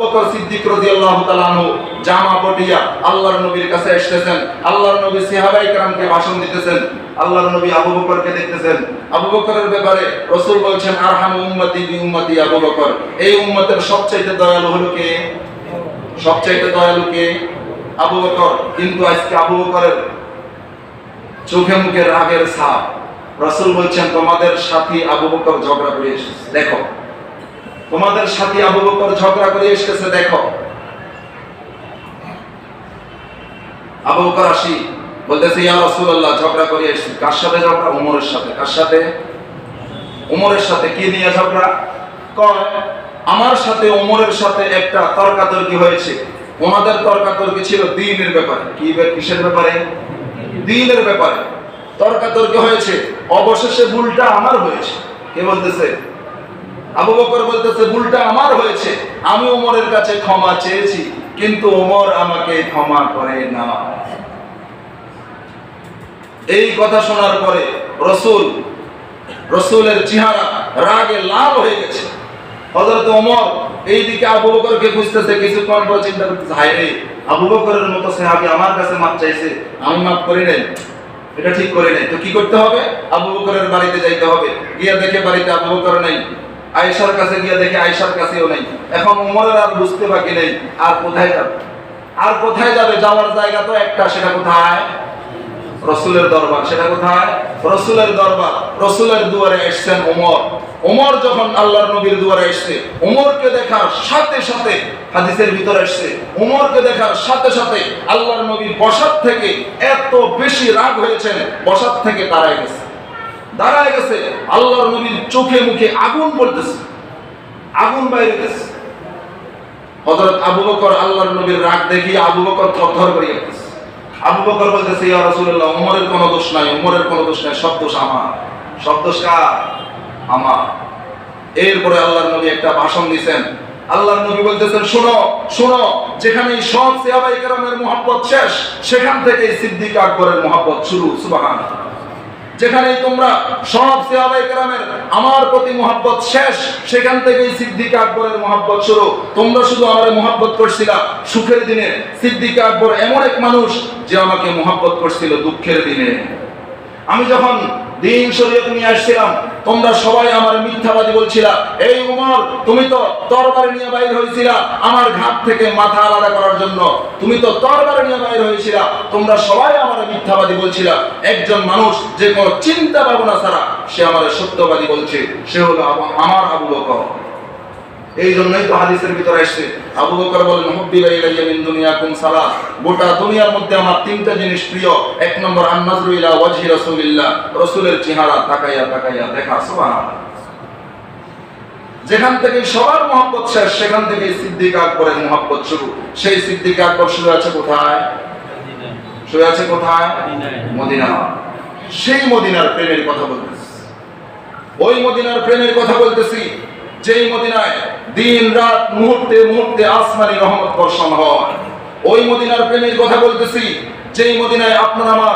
বকর সিদ্দিক রাদিয়াল্লাহু তাআলা আনহু জামা পটিয়া আল্লাহর নবীর কাছে এসেছেন। আল্লাহর নবী সাহাবায়ে কেরামকে ভাষণ দিতেছেন। আল্লাহর নবী আবু বকরকে দেখতেছেন। আবু বকরের ব্যাপারে রাসূল বলছেন, আরহামু উম্মতি বি উম্মতি আবু বকর। এই উম্মতের সবচেয়ে দয়ালু হলো কে? সবচেয়ে দয়ালু কে? আবু বকর। কিন্তু আজকে আবু বকরের চোখে মুখে রাগের ছাপ। রাসূল বলছেন, তোমাদের সাথী আবু বকর ঝগড়া করে এসেছে, দেখো। তোমাদের সাথী আবু বকর ঝগড়া করে এসেছে, দেখো। আবু বকর আসি বলতেছে, ইয়া রাসূলুল্লাহ, ঝগড়া করে এসেছি। কার সাথে ঝগড়া? ওমরের সাথে। কার সাথে? ওমরের সাথে। কি নিয়ে ঝগড়া? কয়, আমার সাথে ওমরের সাথে একটা তর্কাতর্কি হয়েছে। ওনাদের তর্কাতর্কি ছিল দ্বীনের ব্যাপারে। কিসের ব্যাপারে? দ্বীনের ব্যাপারে তর্কাতর্কি হয়েছে। অবশেষে ভুলটা আমার হয়েছে। কে বলতেছে? আবু বকর বলতেছে, ভুলটা আমার হয়েছে। আমি ওমরের কাছে ক্ষমা চেয়েছি, কিন্তু ওমর আমাকে ক্ষমা করে না। এই কথা শোনার পরে রসুলের চেহারা রাগে লাল হয়ে গেছে। হযরত ওমর এইদিকে আবু বকরকে খুঁজতেছে, কিছুক্ষণ পর চিন্তা করতেছে, হায় রে, আবু বকরের মতো সাহাবী আমার কাছে মাপ চাইছে, আমি মাপ করি নাই, এটা ঠিক করে নাই। তো কি করতে হবে? আবু বকরের বাড়িতে যাইতে হবে। গিয়ে দেখে বাড়িতে আবু বকর নাই। আয়েশার কাছে গিয়ে দেখে আয়েশার কাছেও নাই। এখন ওমরের আর বুঝতে বাকি নেই, আর কোথায় যাবে? আর কোথায় যাবে? যাওয়ার জায়গা তো একটা, সেটা কোথায়? রসুলের দরবার। সেটা কোথায়? রসুলের দরবার। রসুলের দুয়ারে এসেছেন ওমর। ওমর যখন আল্লাহর নবীর দুয়ারে এসেছে, ওমরকে দেখার সাথে সাথে, হাদিসের ভিতরে এসেছে, ওমরকে দেখার সাথে সাথে আল্লাহর নবী বসার থেকে এত বেশি রাগ হয়েছেন, বসার থেকে দাঁড়ায় গেছে। আল্লাহর নবীর চোখে মুখে আগুন পড়তেছে, আগুন বাইরে গেছে। হযরত আবু বকর আল্লাহর নবীর রাগ দেখি আবু বকর থরথর করে গেছে। আবু বকর বলতেছে, ইয়া রাসূলুল্লাহ, ওমরের কোনো দোষ নাই, ওমরের কোনো দোষ নাই, সব দোষ আমার। সব দোষ কার? আমার। এরপরে আল্লাহর নবী একটা ভাষণ দিয়েছেন। আল্লাহর নবী বলতেছেন, শোনো, যেখানে সব সাহাবায়ে কেরামের মুহাব্বত শেষ, সেখান থেকে সিদ্দিক আকবরের মুহাব্বত শুরু। সুবহানাল্লাহ। যেখানে তোমরা সব সাহাবায়ে কেরামের আমার প্রতি মুহাব্বত শেষ, সেখান থেকে সিদ্দিক আকবরের মুহাব্বত শুরু। তোমরা শুধু আমারে মুহাব্বত করছিলা সুখের দিনে, সিদ্দিক আকবর এমন এক মানুষ যে আমাকে মুহাব্বত করছিল দুঃখের দিনে। আমি যখন দিন শরীয়ত নিয়ে আসছিলাম, তোমরা সবাই আমার মিথ্যাবাদী বলছিলা। এই উমর, তুমি তো তরবারি নিয়ে বাইর হয়েছিলা আমার ঘাট থেকে মাথা আলাদা করার জন্য, তুমি তো তরবারি নিয়ে বাইর হয়েছিলা। তোমরা সবাই আমার মিথ্যাবাদী বলছিলা। একজন মানুষ যে কোনো চিন্তা ভাবনা ছাড়া সে আমার সত্যবাদী বলছে, সে হলো আমার আবু বকর। এই জন্যই তো হাদিসের ভিতরে আসছে, আবু বকর বলেন, হুব্বিবা ইলাইয়া মিন দুনিয়াকুম সালাস, গোটা দুনিয়ার মধ্যে আমার তিনটা জিনিস প্রিয়। এক নম্বর, আন-নাযরু ইলা ওয়াজহি রাসূলিল্লাহ, রাসূলের চেহারা তাকাইয়া দেখা। সুবহানাল্লাহ। যেখান থেকে সবার মুহাব্বত শেষ, সেখান থেকে সিদ্দিক আকবরের মুহাব্বত শুরু। সেই সিদ্দিক আকবর শুরু আছে কোথায়? শুরু আছে কোথায়? মদিনা। সেই মদিনার প্রেমের কথা বলতেছি, ওই মদিনার প্রেমের কথা বলতেছি, যেই মদিনায় দিন রাত মুহূর্তে মুহূর্তে আসমানি রহমত বর্ষণ হয়। ওই মদিনার প্রেমের কথা বলতেছি, যেই মদিনায় আপনার আমার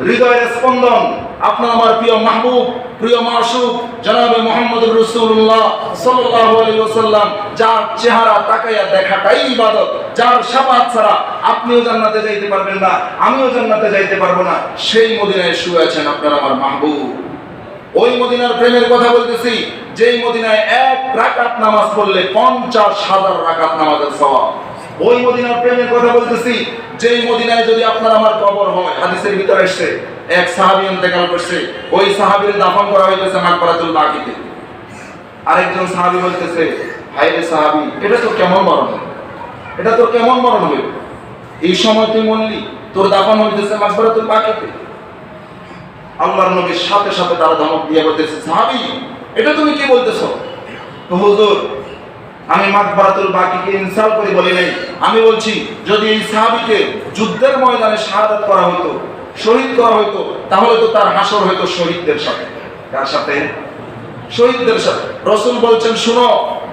হৃদয়ের স্পন্দন, আপনার আমার প্রিয় মাহবুব, প্রিয় মাশুক জনাবে মুহাম্মদুর রাসূলুল্লাহ সাল্লাল্লাহু আলাইহি ওয়াসাল্লাম, যার চেহারা তাকাইয়া দেখাটাই ইবাদত, যার শাফাআত ছাড়া আপনিও জান্নাতে যাইতে পারবেন না, আমিও জান্নাতে যাইতে পারবো না, সেই মদিনায় শুয়ে আছেন আপনার আমার মাহবুব। ওই মদিনার প্রেমের কথা বলতেছি, যেই মদিনায় এক রাকাত নামাজ পড়লে 50,000 রাকাত নামাজের সওয়াব। ওই মদিনার প্রেমের কথা বলতেছি, যেই মদিনায় যদি আপনার আমার কবর হয়, হাদিসের ভিতরে এসেছে, এক সাহাবী ইন্তেকাল করছে, ওই সাহাবীর দাফন করা হইতেছে মাকবারাতুল বাকিতে। আরেকজন সাহাবী বলতেছে, হায় রে সাহাবী, এটা তো কেমন মরণ হলো, এটা তো কেমন মরণ হলো, এই সময় তুই মরলি, তোর দাফন হইতেছে মাকবারাতুল বাকিতে। আল্লাহর নবীর সাথে সাথে তারা ধমক দিয়ে বলতেছে, সাহাবী, এটা তুমি কি বলতেছো? হুজুর, আমি মাকবারাতুল বাকিকে ইনসাল্ট করে বলি নাই। আমি বলছি, যদি এই সাহাবীকে যুদ্ধের ময়দানে শাহাদাত করা হতো, শহীদ করা হতো, তাহলে তো তার হাসর হতো শহীদদের সাথে। কার সাথে? শহীদদের সাথে। রাসূল বলছেন, শুনো,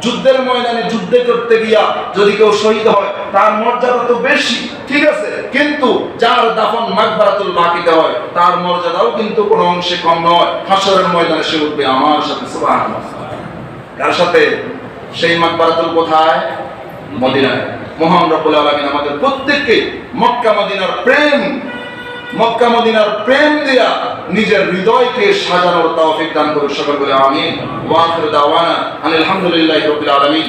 যুদ্ধের ময়দানে যুদ্ধ করতে গিয়া যদি কেউ শহীদ হয়, তার মর্যাদা তো বেশি, ঠিক আছে, কিন্তু যার দাফন মাকবারাতুল বাকিতে হয়, তার মর্যাদাও কিন্তু কোনো অংশে কম নয়। হাসরের ময়দানে সে উঠবে আমার সাথে। সুবহানাল্লাহ। কার সাথে? সেই মাকবারাতুল কোথায়? মদিনায়। মহান রব্বুল আলামিন আমাদের প্রত্যেককে মক্কা মদিনার প্রেম দিয়া নিজের হৃদয়কে সাজানোর তৌফিক দান করুন। সকল বলে আমিন। ওয়া আখিরু দাওয়ানা আলহামদুলিল্লাহি রাব্বিল আলামিন।